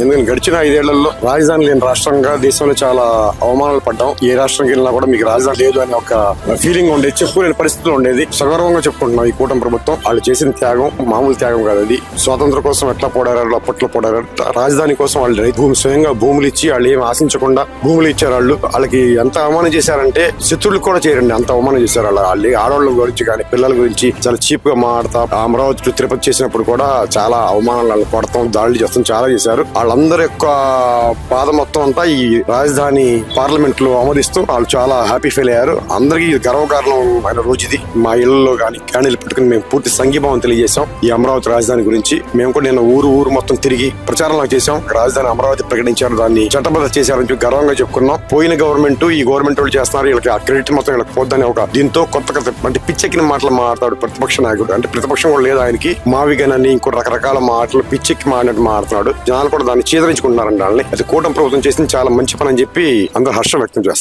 ఎందుకంటే గడిచిన 5 ఏళ్లలో రాజధాని లేని రాష్ట్రంగా దేశంలో చాలా అవమానాలు పడ్డాం. ఏ రాష్ట్రంకి వెళ్ళినా కూడా మీకు రాజధాని లేదు అనే ఒక ఫీలింగ్ ఉండేది, చెప్పుకోలేని పరిస్థితులు ఉండేది. సగర్వంగా చెప్పుకుంటున్నాం ఈ కూటమి ప్రభుత్వం వాళ్ళు చేసిన త్యాగం మామూలు త్యాగం కాదు. అది స్వాతంత్రం కోసం ఎట్లా పోరాడారు, అప్పట్లో పోరాడారు. రాజధాని కోసం వాళ్ళు స్వయంగా భూములు ఇచ్చి వాళ్ళు ఏం ఆశించకుండా భూములు ఇచ్చారు. వాళ్ళకి ఎంత అవమానం చేశారంటే శత్రువులు కూడా చేయరండి, అంత అవమానం చేశారు. వాళ్ళు ఆడవాళ్ళ గురించి కానీ పిల్లల గురించి చాలా చీప్ గా మాట్లాడతా, అమరావతి టు తిరుపతి చేసినప్పుడు కూడా చాలా అవమానాలు కొడతాం, దాడులు చేస్తాం, చాలా చేశారు. వాళ్ళందరి యొక్క బాధ మొత్తం అంతా ఈ రాజధాని పార్లమెంట్ లో ఆమోదిస్తూ వాళ్ళు చాలా హ్యాపీ ఫీల్ అయ్యారు. అందరికీ గర్వకారణం అయిన రోజు ఇది. మా ఇళ్లలో కానీ క్యాండిల్ పెట్టుకుని మేము పూర్తి సంఘీభావం తెలియజేశాం ఈ అమరావతి రాజధాని గురించి. మేము కూడా నిన్న ఊరు మొత్తం తిరిగి ప్రచారంలో చేశాం. రాజధాని అమరావతి ప్రకటించారు, దాన్ని చట్టబద్ధ చేశారని చెప్పి గర్వంగా చెప్పుకున్నాం. పోయిన గవర్నమెంట్ ఈ గవర్నమెంట్ వాళ్ళు చేస్తున్నారు, వీళ్ళకి ఆ క్రెడిట్ మొత్తం వీళ్ళకి పోద్దని ఒక దీంతో కొత్త అంటే పిచ్చెక్కిన మాటలు మాట్లాడు ప్రతిపక్ష నాయకుడు. అంటే ప్రతిపక్షం కూడా లేదు ఆయనకి, మావిగానని ఇంకో రకరకాల మాటలు పిచ్చెక్కి మాట్లాడినట్టు మాట్లాడుతున్నాడు. జనాలు కూడా దాన్ని చీదరించుకుంటున్నారండి వాళ్ళని. అది కూటమి ప్రభుత్వం చేసింది చాలా మంచి పని అని చెప్పి అందరూ హర్షం వ్యక్తం చేస్తారు.